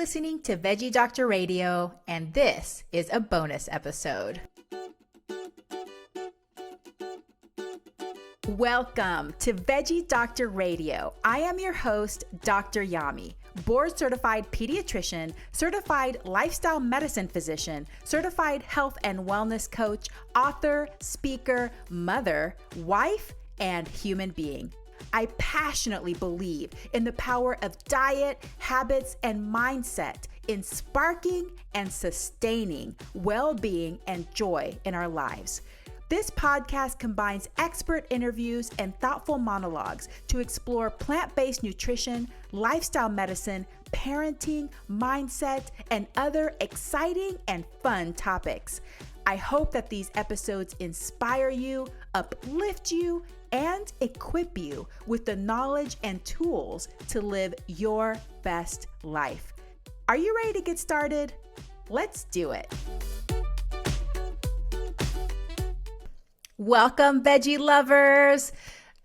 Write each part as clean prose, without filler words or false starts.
Listening to Veggie Doctor Radio, and this is a bonus episode. Welcome to Veggie Doctor Radio. I am your host, Dr. Yami, board-certified pediatrician, certified lifestyle medicine physician, certified health and wellness coach, author, speaker, mother, wife, and human being. I passionately believe in the power of diet, habits, and mindset in sparking and sustaining well-being and joy in our lives. This podcast combines expert interviews and thoughtful monologues to explore plant-based nutrition, lifestyle medicine, parenting, mindset, and other exciting and fun topics. I hope that these episodes inspire you, uplift you, and equip you with the knowledge and tools to live your best life. Are you ready to get started? Let's do it. Welcome, veggie lovers.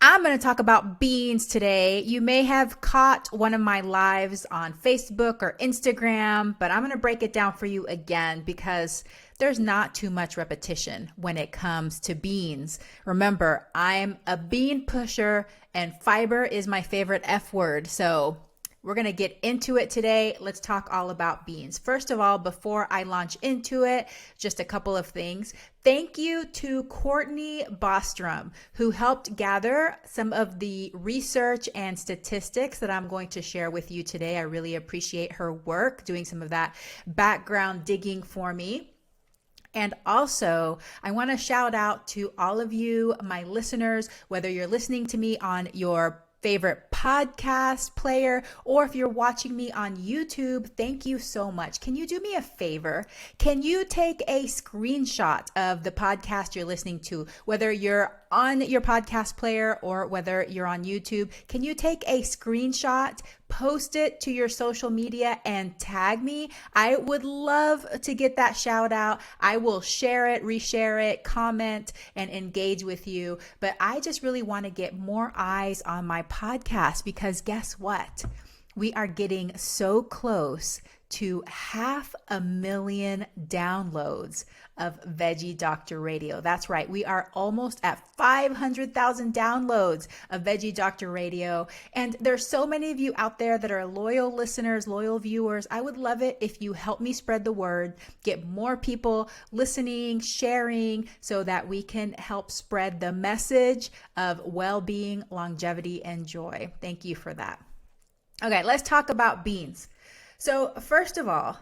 I'm going to talk about beans today. You may have caught one of my lives on Facebook or Instagram, but I'm going to break it down for you again because there's not too much repetition when it comes to beans. Remember, I'm a bean pusher and fiber is my favorite F word. So we're going to get into it today. Let's talk all about beans. First of all, before I launch into it, just a couple of things. Thank you to Courtney Bostrom, who helped gather some of the research and statistics that I'm going to share with you today. I really appreciate her work doing some of that background digging for me. And also, I want to shout out to all of you, my listeners, whether you're listening to me on your favorite podcast player, or if you're watching me on YouTube, thank you so much. Can you do me a favor? Can you take a screenshot of the podcast you're listening to, whether you're on your podcast player or whether you're on YouTube? Can you take a screenshot, post it to your social media, and tag me? I would love to get that shout out. I will share it, reshare it, comment, and engage with you. But I just really want to get more eyes on my podcast because guess what? We are getting so close to 500,000 downloads of Veggie Doctor Radio. That's right. We are almost at 500,000 downloads of Veggie Doctor Radio. And there's so many of you out there that are loyal listeners, loyal viewers. I would love it if you help me spread the word, get more people listening, sharing, so that we can help spread the message of well-being, longevity, and joy. Thank you for that. Okay, let's talk about beans. So first of all,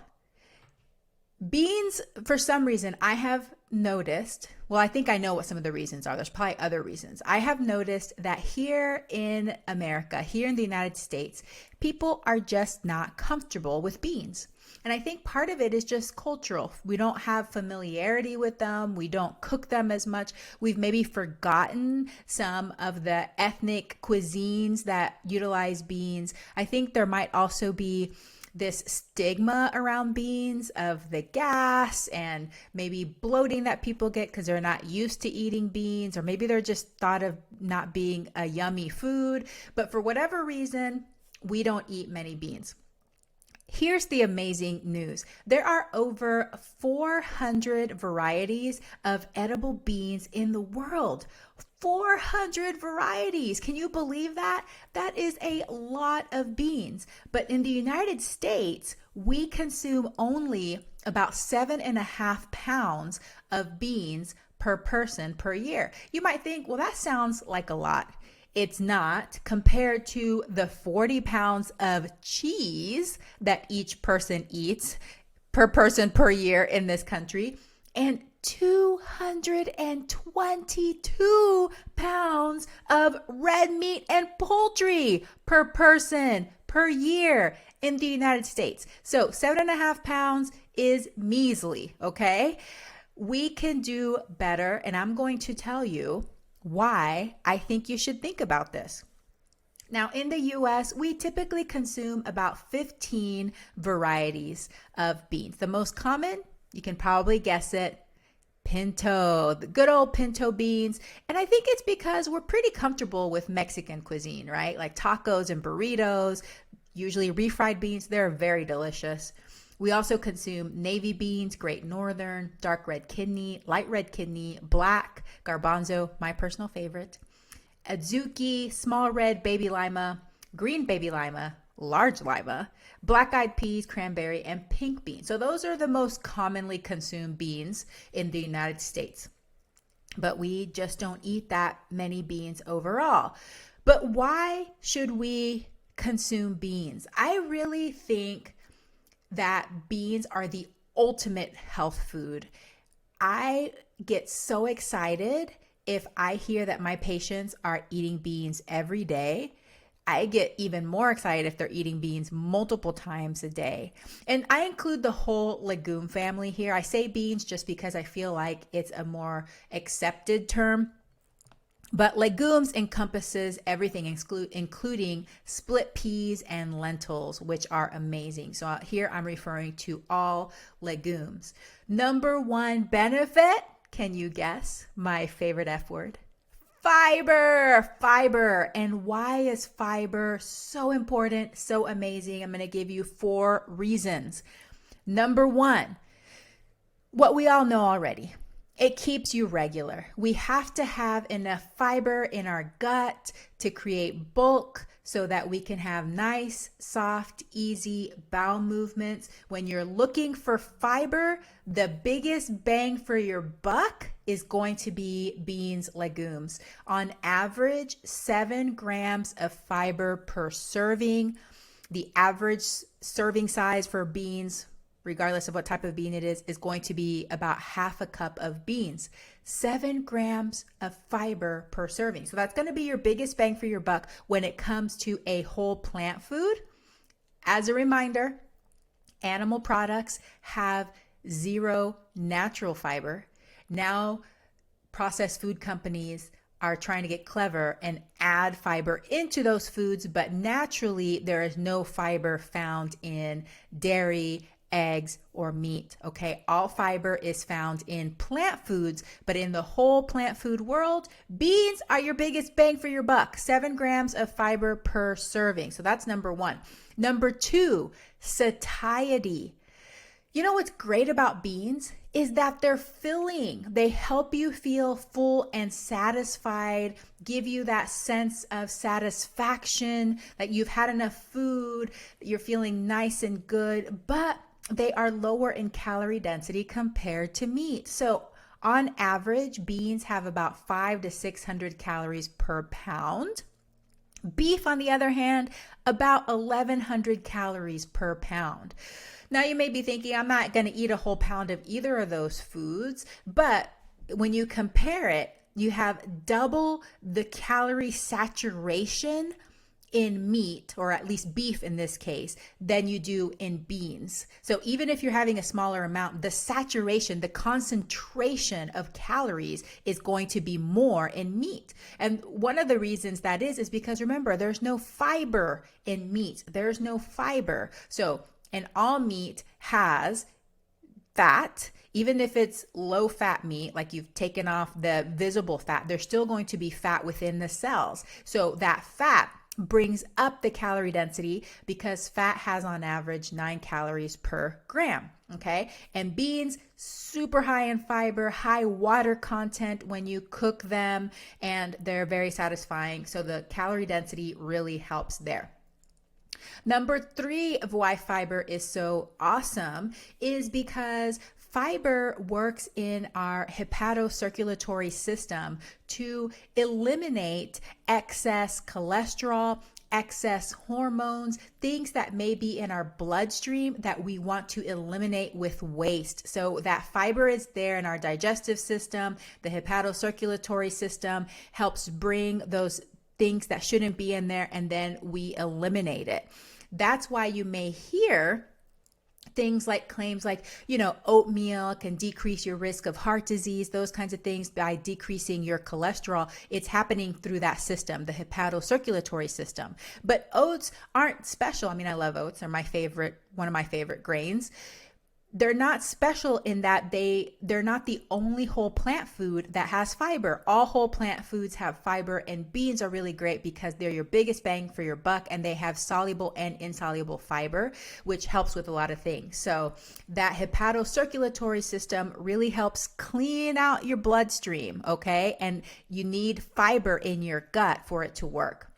beans, for some reason, I have noticed, well, I think I know what some of the reasons are. There's probably other reasons. I have noticed that here in America, here in the United States, people are just not comfortable with beans. And I think part of it is just cultural. We don't have familiarity with them. We don't cook them as much. We've maybe forgotten some of the ethnic cuisines that utilize beans. I think there might also be this stigma around beans of the gas and maybe bloating that people get because they're not used to eating beans, or maybe they're just thought of not being a yummy food. But for whatever reason, we don't eat many beans. Here's the amazing news. There are over 400 varieties of edible beans in the world. 400 varieties. Can you believe that? That is a lot of beans. But in the United States, we consume only about 7.5 pounds of beans per person per year. You might think, well, that sounds like a lot. It's not, compared to the 40 pounds of cheese that each person eats per person per year in this country, and 222 pounds of red meat and poultry per person per year in the United States. So 7.5 pounds is measly, okay? We can do better, and I'm going to tell you why I think you should think about this. Now, in the US, we typically consume about 15 varieties of beans. The most common, you can probably guess it, pinto, the good old pinto beans. And I think it's because we're pretty comfortable with Mexican cuisine, right? Like tacos and burritos. usually refried beans. They're very delicious. We also consume navy beans, Great Northern, dark red kidney, light red kidney, black, garbanzo, my personal favorite, adzuki, small red baby lima, green baby lima, large lima, black-eyed peas, cranberry, and pink beans. So those are the most commonly consumed beans in the United States. But we just don't eat that many beans overall. But why should we consume beans? I really think that beans are the ultimate health food. I get so excited if I hear that my patients are eating beans every day. I get even more excited if they're eating beans multiple times a day. And I include the whole legume family here. I say beans just because I feel like it's a more accepted term. But legumes encompasses everything, including split peas and lentils, which are amazing. So here I'm referring to all legumes. Number one benefit, can you guess my favorite F word? Fiber. And why is fiber so important, so amazing? I'm going to give you 4 reasons. Number one, what we all know already. It keeps you regular. We have to have enough fiber in our gut to create bulk so that we can have nice, soft, easy bowel movements. When you're looking for fiber, the biggest bang for your buck is going to be beans, legumes. On average, 7 grams of fiber per serving. The average serving size for beans, regardless of what type of bean it is going to be about half a cup of beans. 7 grams of fiber per serving. So that's going to be your biggest bang for your buck when it comes to a whole plant food. As a reminder, animal products have 0 natural fiber. Now, processed food companies are trying to get clever and add fiber into those foods, but naturally there is no fiber found in dairy, eggs, or meat. Okay, all fiber is found in plant foods, but in the whole plant food world, beans are your biggest bang for your buck. 7 grams of fiber per serving. So that's number one. Number two, satiety. You know what's great about beans is that they're filling. They help you feel full and satisfied, give you that sense of satisfaction that you've had enough food, that you're feeling nice and good, but they are lower in calorie density compared to meat. So on average, beans have about 500 to 600 calories per pound. Beef, on the other hand, about 1,100 calories per pound. Now you may be thinking, I'm not going to eat a whole pound of either of those foods, but when you compare it, you have double the calorie saturation in meat, or at least beef in this case, than you do in beans. So even if you're having a smaller amount, the saturation, the concentration of calories is going to be more in meat. And one of the reasons that is because remember, there's no fiber in meat. There's no fiber. So, and all meat has fat. Even if it's low fat meat, like you've taken off the visible fat, there's still going to be fat within the cells. So that fat brings up the calorie density because fat has on average 9 calories per gram. Okay. And beans, super high in fiber, high water content when you cook them, and they're very satisfying. So the calorie density really helps there. Number 3 of why fiber is so awesome is because fiber works in our hepatocirculatory system to eliminate excess cholesterol, excess hormones, things that may be in our bloodstream that we want to eliminate with waste. So that fiber is there in our digestive system. The hepatocirculatory system helps bring those things that shouldn't be in there, and then we eliminate it. That's why you may hear things like claims like, oatmeal can decrease your risk of heart disease, those kinds of things by decreasing your cholesterol. It's happening through that system, the hepatocirculatory system. But oats aren't special. I mean, I love oats. They're one of my favorite grains. they're not special in that they're not the only whole plant food that has fiber. All whole plant foods have fiber, and beans are really great because they're your biggest bang for your buck, and they have soluble and insoluble fiber, which helps with a lot of things. So that hepatocirculatory system really helps clean out your bloodstream, okay? And you need fiber in your gut for it to work.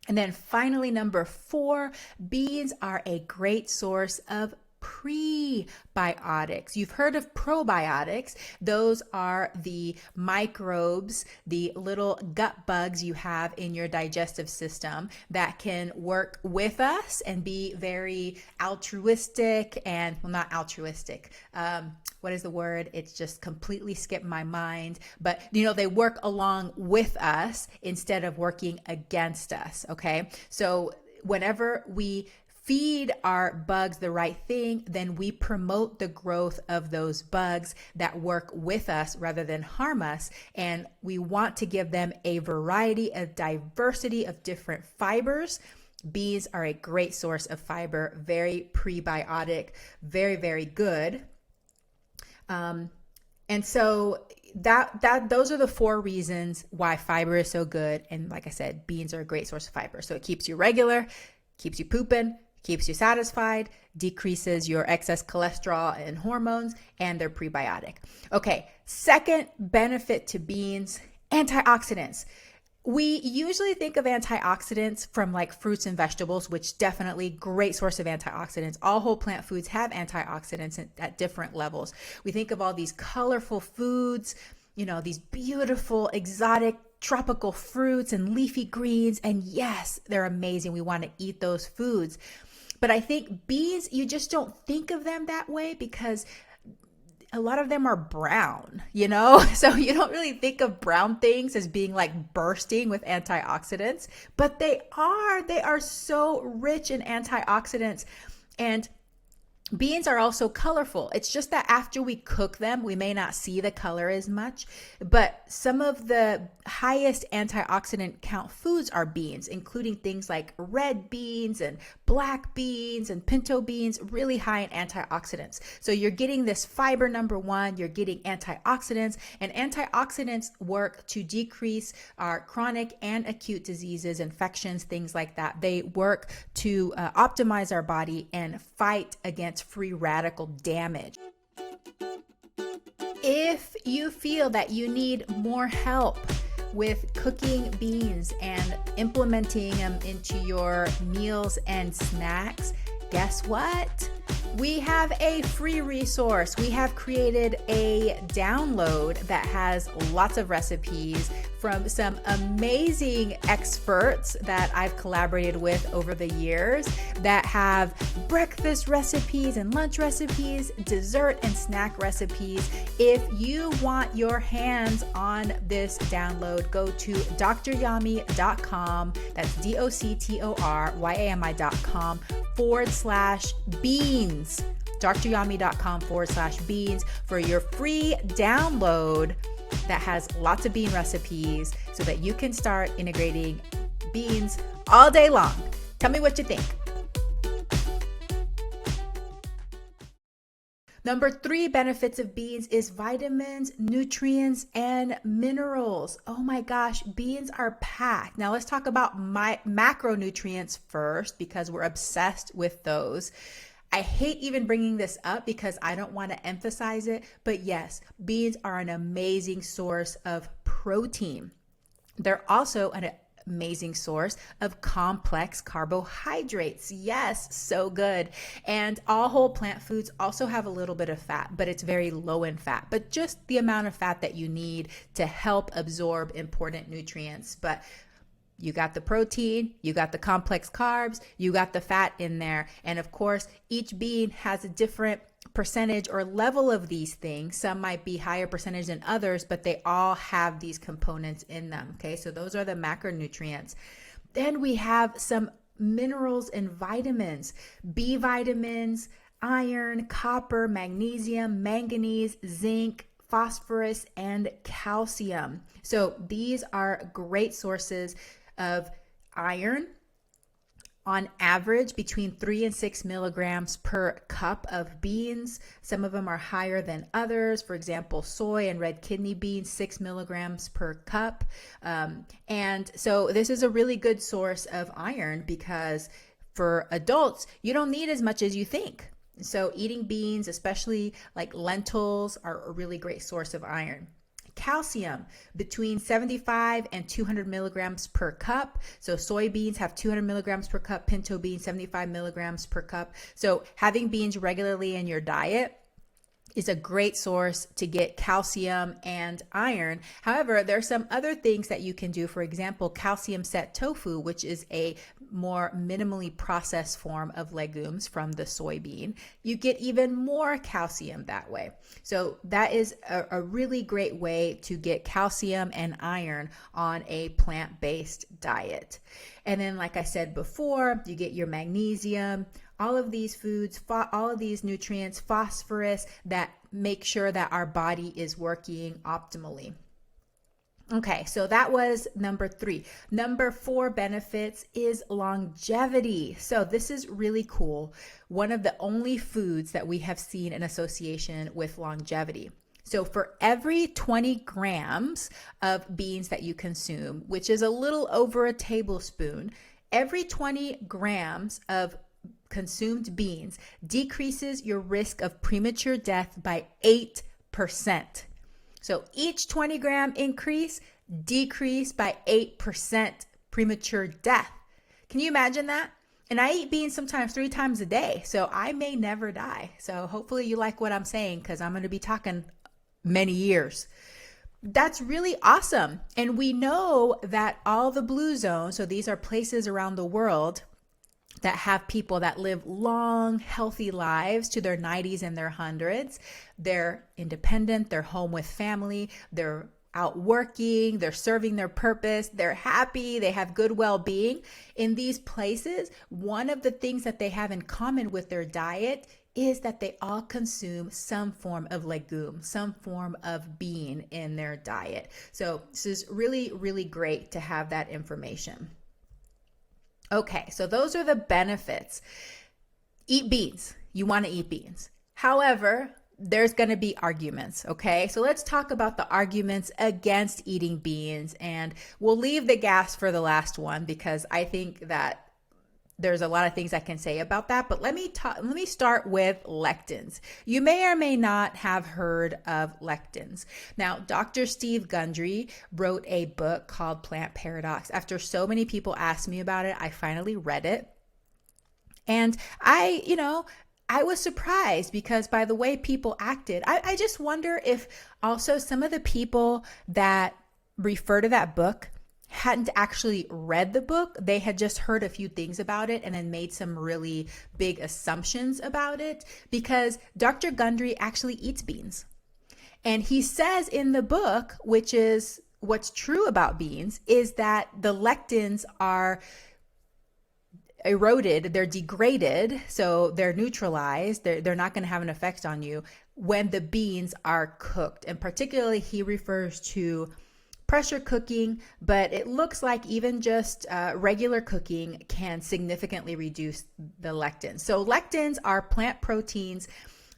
And then finally, number 4, beans are a great source of prebiotics. You've heard of probiotics. Those are the microbes, the little gut bugs you have in your digestive system that can work with us and be very altruistic and, well, not altruistic. What is the word? It's just completely skipped my mind. But, they work along with us instead of working against us. Okay. So whenever we feed our bugs the right thing, then we promote the growth of those bugs that work with us rather than harm us. And we want to give them a diversity of different fibers. Beans are a great source of fiber, very prebiotic, very, very good. And so those are the 4 reasons why fiber is so good. And like I said, beans are a great source of fiber. So it keeps you regular, keeps you pooping, keeps you satisfied, decreases your excess cholesterol and hormones, and they're prebiotic. Okay, second benefit to beans, antioxidants. We usually think of antioxidants from like fruits and vegetables, which definitely great source of antioxidants. All whole plant foods have antioxidants at different levels. We think of all these colorful foods, these beautiful, exotic, tropical fruits and leafy greens. And yes, they're amazing. We want to eat those foods. But I think beans, you just don't think of them that way because a lot of them are brown, So you don't really think of brown things as being like bursting with antioxidants, but they are so rich in antioxidants. And beans are also colorful. It's just that after we cook them, we may not see the color as much, but some of the highest antioxidant count foods are beans, including things like red beans and black beans and pinto beans, really high in antioxidants. So you're getting this fiber, number 1, you're getting antioxidants, and antioxidants work to decrease our chronic and acute diseases, infections, things like that. They work to optimize our body and fight against free radical damage. If you feel that you need more help with cooking beans and implementing them into your meals and snacks, guess what? We have a free resource. We have created a download that has lots of recipes from some amazing experts that I've collaborated with over the years that have breakfast recipes and lunch recipes, dessert and snack recipes. If you want your hands on this download, go to DrYami.com. That's DoctorYami.com/beans. DrYami.com/beans for your free download that has lots of bean recipes so that you can start integrating beans all day long. Tell me what you think. Number 3 benefits of beans is vitamins, nutrients, and minerals. Oh my gosh, beans are packed. Now let's talk about macronutrients first because we're obsessed with those. I hate even bringing this up because I don't want to emphasize it, but yes, beans are an amazing source of protein. They're also an amazing source of complex carbohydrates. Yes, so good. And all whole plant foods also have a little bit of fat, but it's very low in fat, but just the amount of fat that you need to help absorb important nutrients. But you got the protein, you got the complex carbs, you got the fat in there. And of course, each bean has a different percentage or level of these things. Some might be higher percentage than others, but they all have these components in them. Okay, so those are the macronutrients. Then we have some minerals and vitamins, B vitamins, iron, copper, magnesium, manganese, zinc, phosphorus, and calcium. So these are great sources of iron. on average between 3 and 6 milligrams per cup of beans. Some of them are higher than others. For example, soy and red kidney beans, 6 milligrams per cup. And so this is a really good source of iron because for adults, you don't need as much as you think. So eating beans, especially like lentils, are a really great source of iron. Calcium, between 75 and 200 milligrams per cup. So soybeans have 200 milligrams per cup, pinto beans 75 milligrams per cup. So having beans regularly in your diet is a great source to get calcium and iron. However, there are some other things that you can do. For example, calcium set tofu, which is a more minimally processed form of legumes from the soybean. You get even more calcium that way. So that is a really great way to get calcium and iron on a plant-based diet. And then, like I said before, you get your magnesium, all of these foods, all of these nutrients, phosphorus, that make sure that our body is working optimally. Okay, so that was number 3. Number 4 benefits is longevity. So this is really cool. One of the only foods that we have seen in association with longevity. So for every 20 grams of beans that you consume, which is a little over a tablespoon, every 20 grams of consumed beans decreases your risk of premature death by 8%. So each 20 gram increase, decrease by 8% premature death. Can you imagine that? And I eat beans sometimes 3 times a day, so I may never die. So hopefully you like what I'm saying, because I'm going to be talking many years. That's really awesome. And we know that all the blue zones, so these are places around the world that have people that live long, healthy lives to their 90s and their 100s. They're independent, they're home with family, they're out working, they're serving their purpose, they're happy, they have good well-being. In these places, one of the things that they have in common with their diet is that they all consume some form of legume, some form of bean in their diet. So this is really, really great to have that information. Okay, so those are the benefits. Eat beans. You want to eat beans. However, there's going to be arguments, okay? So let's talk about the arguments against eating beans, and we'll leave the gas for the last one because I think that there's a lot of things I can say about that, but let me start with lectins. You may or may not have heard of lectins. Now, Dr. Steve Gundry wrote a book called Plant Paradox. After so many people asked me about it, I finally read it. And I was surprised because by the way people acted, I just wonder if also some of the people that refer to that book hadn't actually read the book. They had just heard a few things about it and then made some really big assumptions about it, because Dr. Gundry actually eats beans. And he says in the book, which is what's true about beans, is that the lectins are eroded, they're degraded, so they're neutralized, they're not going to have an effect on you when the beans are cooked. And particularly he refers to pressure cooking, but it looks like even just regular cooking can significantly reduce the lectins. So lectins are plant proteins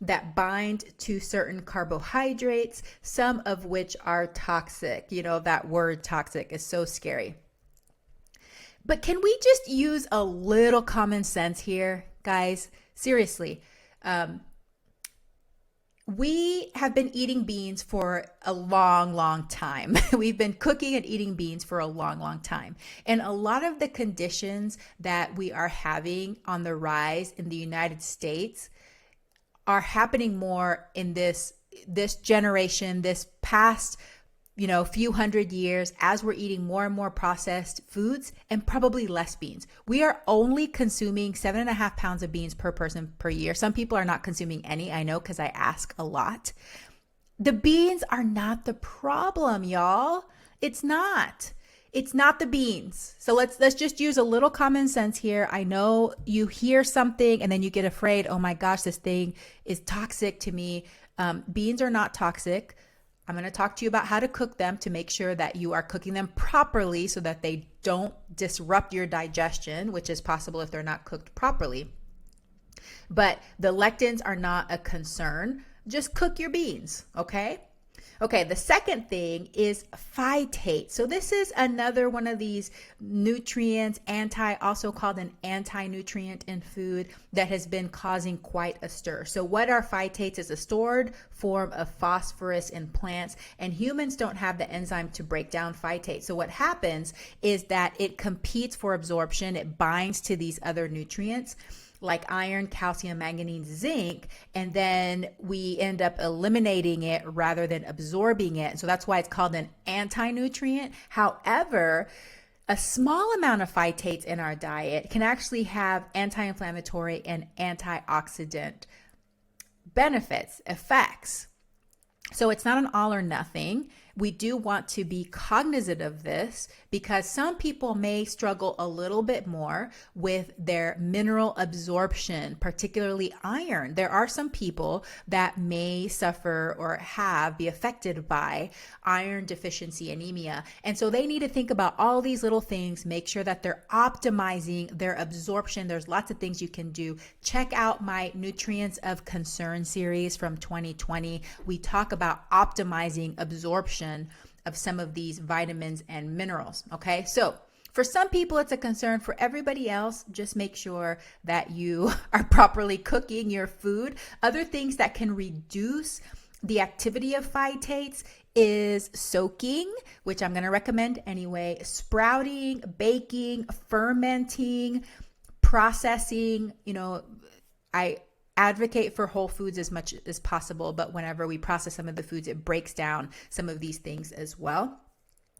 that bind to certain carbohydrates, some of which are toxic. You know, that word toxic is so scary. But can we just use a little common sense here, guys? Seriously. We have been eating beans for a long, long time. We've been cooking and eating beans for a long, long time. And a lot of the conditions that we are having on the rise in the United States are happening more in this generation, this past few hundred years, as we're eating more and more processed foods and probably less beans. We are only consuming 7.5 pounds of beans per person per year. Some people are not consuming any, I know, because I ask a lot. The beans are not the problem, y'all. It's not. It's not the beans. So let's just use a little common sense here. I know you hear something and then you get afraid, oh my gosh, this thing is toxic to me. Beans are not toxic. I'm going to talk to you about how to cook them to make sure that you are cooking them properly so that they don't disrupt your digestion, which is possible if they're not cooked properly. But the lectins are not a concern. Just cook your beans, okay? Okay, the second thing is phytate. So this is another one of these nutrients, also called an anti-nutrient in food that has been causing quite a stir. So what are phytates? Is a stored form of phosphorus in plants, and humans don't have the enzyme to break down phytate. So what happens is that it competes for absorption. It binds to these other nutrients like iron, calcium, manganese, zinc, and then we end up eliminating it rather than absorbing it. So that's why it's called an anti-nutrient. However, a small amount of phytates in our diet can actually have anti-inflammatory and antioxidant benefits, effects. So it's not an all or nothing. We do want to be cognizant of this because some people may struggle a little bit more with their mineral absorption, particularly iron. There are some people that may suffer or be affected by iron deficiency anemia. And so they need to think about all these little things, make sure that they're optimizing their absorption. There's lots of things you can do. Check out my Nutrients of Concern series from 2020. We talk about optimizing absorption of some of these vitamins and minerals. Okay, so for some people it's a concern. For everybody else, just make sure that you are properly cooking your food. Other things that can reduce the activity of phytates is soaking, which I'm going to recommend anyway, sprouting, baking, fermenting, processing. I advocate for whole foods as much as possible, but whenever we process some of the foods, it breaks down some of these things as well.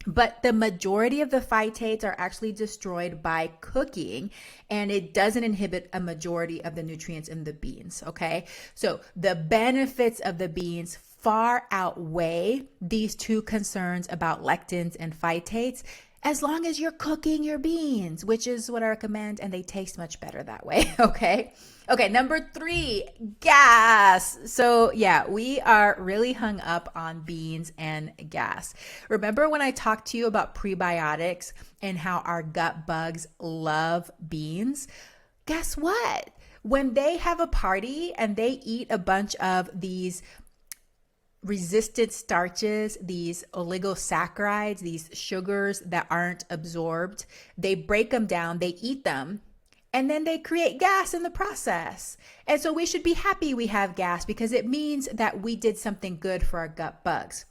But the majority of the phytates are actually destroyed by cooking, and it doesn't inhibit a majority of the nutrients in the beans, okay? So the benefits of the beans far outweigh these two concerns about lectins and phytates, as long as you're cooking your beans, which is what I recommend, and they taste much better that way, okay? Okay, number 3, gas. So yeah, we are really hung up on beans and gas. Remember when I talked to you about prebiotics and how our gut bugs love beans? Guess what? When they have a party and they eat a bunch of these resistant starches, these oligosaccharides, these sugars that aren't absorbed, they break them down, they eat them, and then they create gas in the process. And so we should be happy we have gas because it means that we did something good for our gut bugs.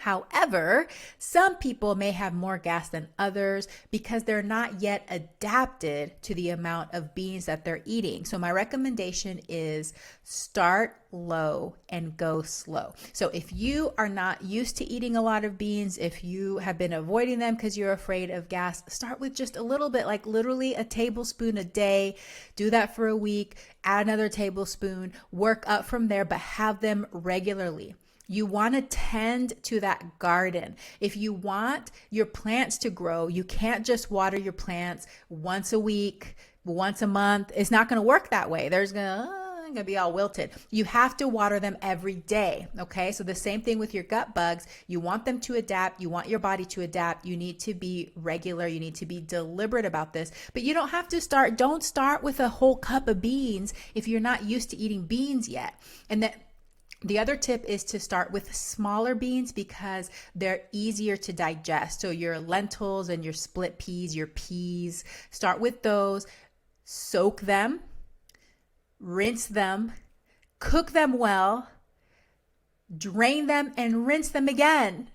However, some people may have more gas than others because they're not yet adapted to the amount of beans that they're eating. So my recommendation is start low and go slow. So if you are not used to eating a lot of beans, if you have been avoiding them because you're afraid of gas, start with just a little bit, like literally a tablespoon a day. Do that for a week, add another tablespoon, work up from there, but have them regularly. You want to tend to that garden. If you want your plants to grow, you can't just water your plants once a week, once a month. It's not going to work that way. There's going to be all wilted. You have to water them every day. Okay. So the same thing with your gut bugs. You want them to adapt. You want your body to adapt. You need to be regular. You need to be deliberate about this, but you don't have to don't start with a whole cup of beans if you're not used to eating beans yet. And that the other tip is to start with smaller beans because they're easier to digest. So your lentils and your split peas, your peas, start with those, soak them, rinse them, cook them well, drain them and rinse them again,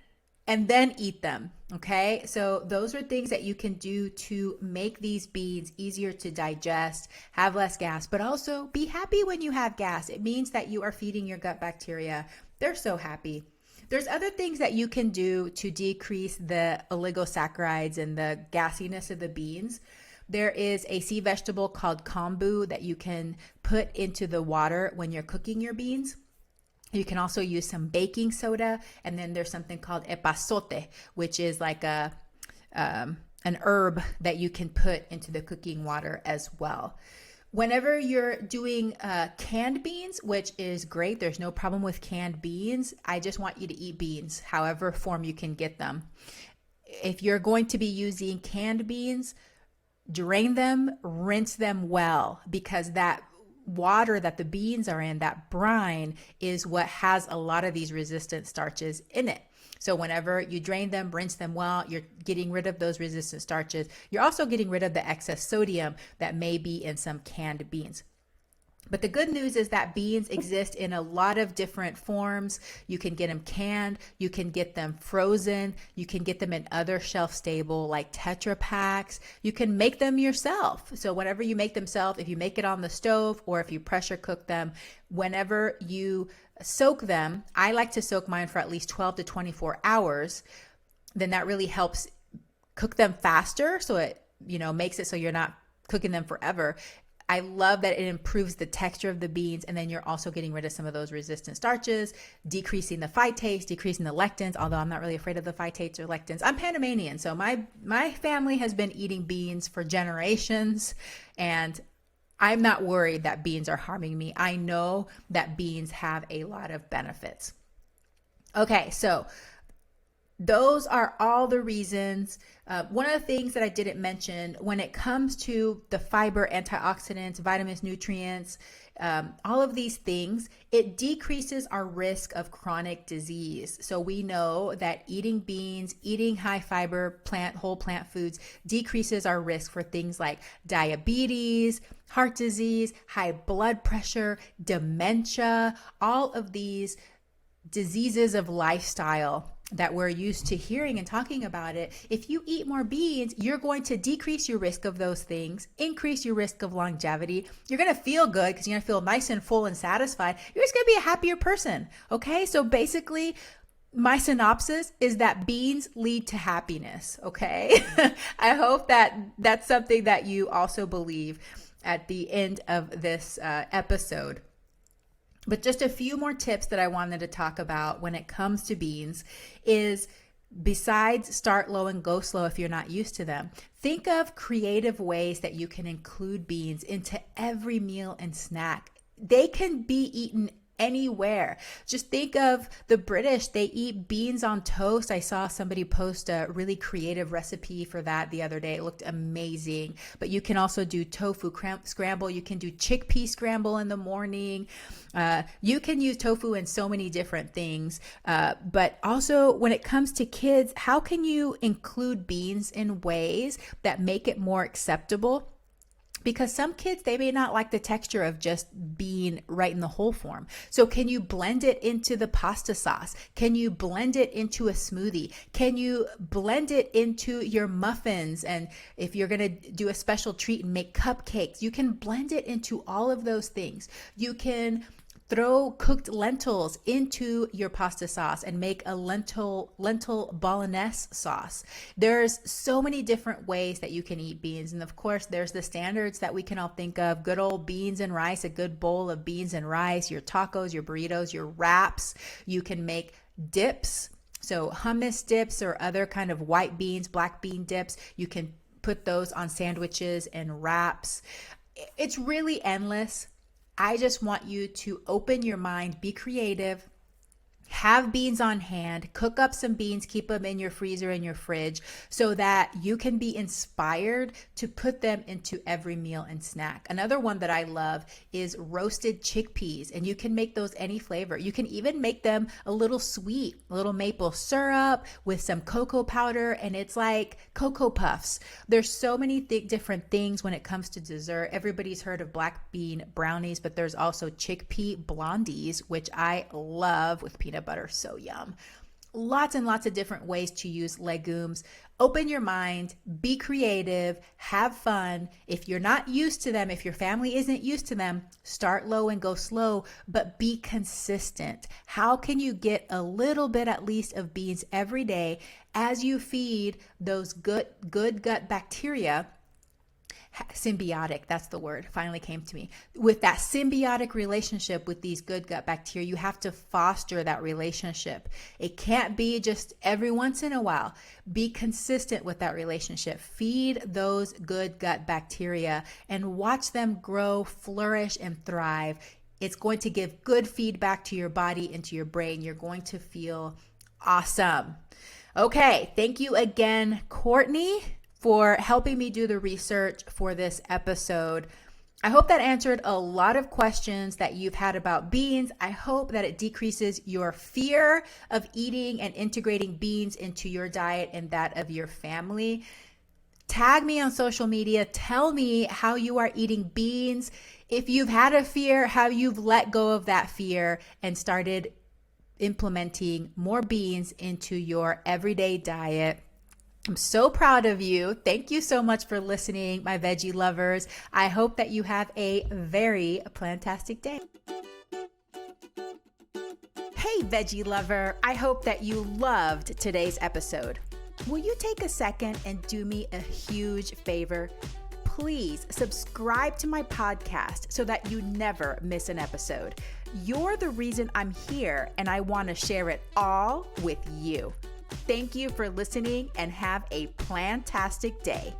and then eat them. Okay, so those are things that you can do to make these beans easier to digest, have less gas, but also be happy when you have gas. It means that you are feeding your gut bacteria. They're so happy. There's other things that you can do to decrease the oligosaccharides and the gassiness of the beans. There is a sea vegetable called kombu that you can put into the water when you're cooking your beans. You can also use some baking soda, and then there's something called epazote, which is like an herb that you can put into the cooking water as well. Whenever you're doing canned beans, which is great, there's no problem with canned beans. I just want you to eat beans, however form you can get them. If you're going to be using canned beans, drain them, rinse them well, because that water that the beans are in, that brine, is what has a lot of these resistant starches in it. So whenever you drain them, rinse them well, you're getting rid of those resistant starches. You're also getting rid of the excess sodium that may be in some canned beans. But the good news is that beans exist in a lot of different forms. You can get them canned, you can get them frozen, you can get them in other shelf stable like Tetra Packs. You can make them yourself. So whenever you make them yourself, if you make it on the stove or if you pressure cook them, whenever you soak them, I like to soak mine for at least 12 to 24 hours. Then that really helps cook them faster. So it, makes it so you're not cooking them forever. I love that it improves the texture of the beans, and then you're also getting rid of some of those resistant starches, decreasing the phytates, decreasing the lectins, although I'm not really afraid of the phytates or lectins. I'm Panamanian, so my family has been eating beans for generations, and I'm not worried that beans are harming me. I know that beans have a lot of benefits. Okay, so those are all the reasons. One of the things that I didn't mention when it comes to the fiber, antioxidants, vitamins, nutrients, all of these things, it decreases our risk of chronic disease. So we know that eating beans, eating high fiber whole plant foods decreases our risk for things like diabetes, heart disease, high blood pressure, dementia, all of these diseases of lifestyle that we're used to hearing and talking about it. If you eat more beans, you're going to decrease your risk of those things, increase your risk of longevity. You're going to feel good because you're going to feel nice and full and satisfied. You're just going to be a happier person. Okay. So basically, my synopsis is that beans lead to happiness. Okay. I hope that that's something that you also believe at the end of this episode. But just a few more tips that I wanted to talk about when it comes to beans is, besides start low and go slow if you're not used to them, think of creative ways that you can include beans into every meal and snack. They can be eaten anywhere. Just think of the British. They eat beans on toast. I saw somebody post a really creative recipe for that the other day. It looked amazing. But you can also do tofu scramble. You can do chickpea scramble in the morning. You can use tofu in so many different things. But also when it comes to kids, how can you include beans in ways that make it more acceptable? Because some kids, they may not like the texture of just being right in the whole form. So can you blend it into the pasta sauce? Can you blend it into a smoothie? Can you blend it into your muffins? And if you're going to do a special treat and make cupcakes, you can blend it into all of those things. You can throw cooked lentils into your pasta sauce and make a lentil bolognese sauce. There's so many different ways that you can eat beans. And of course, there's the standards that we can all think of. Good old beans and rice, a good bowl of beans and rice, your tacos, your burritos, your wraps. You can make dips. So hummus dips or other kind of white beans, black bean dips. You can put those on sandwiches and wraps. It's really endless. I just want you to open your mind, be creative, have beans on hand, cook up some beans, keep them in your freezer and your fridge so that you can be inspired to put them into every meal and snack. Another one that I love is roasted chickpeas, and you can make those any flavor. You can even make them a little sweet, a little maple syrup with some cocoa powder, and it's like Cocoa Puffs. There's so many different things when it comes to dessert. Everybody's heard of black bean brownies, but there's also chickpea blondies, which I love with peanut butter. So yum. Lots and lots of different ways to use legumes. Open your mind, be creative, have fun. If you're not used to them, if your family isn't used to them, start low and go slow, but be consistent. How can you get a little bit at least of beans every day as you feed those good gut bacteria? symbiotic, that's the word, finally came to me. With that symbiotic relationship with these good gut bacteria, you have to foster that relationship. It can't be just every once in a while. Be consistent with that relationship. Feed those good gut bacteria and watch them grow, flourish, and thrive. It's going to give good feedback to your body and to your brain. You're going to feel awesome. Okay, thank you again, Courtney, for helping me do the research for this episode. I hope that answered a lot of questions that you've had about beans. I hope that it decreases your fear of eating and integrating beans into your diet and that of your family. Tag me on social media. Tell me how you are eating beans. If you've had a fear, how you've let go of that fear and started implementing more beans into your everyday diet. I'm so proud of you. Thank you so much for listening, my veggie lovers. I hope that you have a very plantastic day. Hey, veggie lover. I hope that you loved today's episode. Will you take a second and do me a huge favor? Please subscribe to my podcast so that you never miss an episode. You're the reason I'm here, and I want to share it all with you. Thank you for listening and have a plantastic day.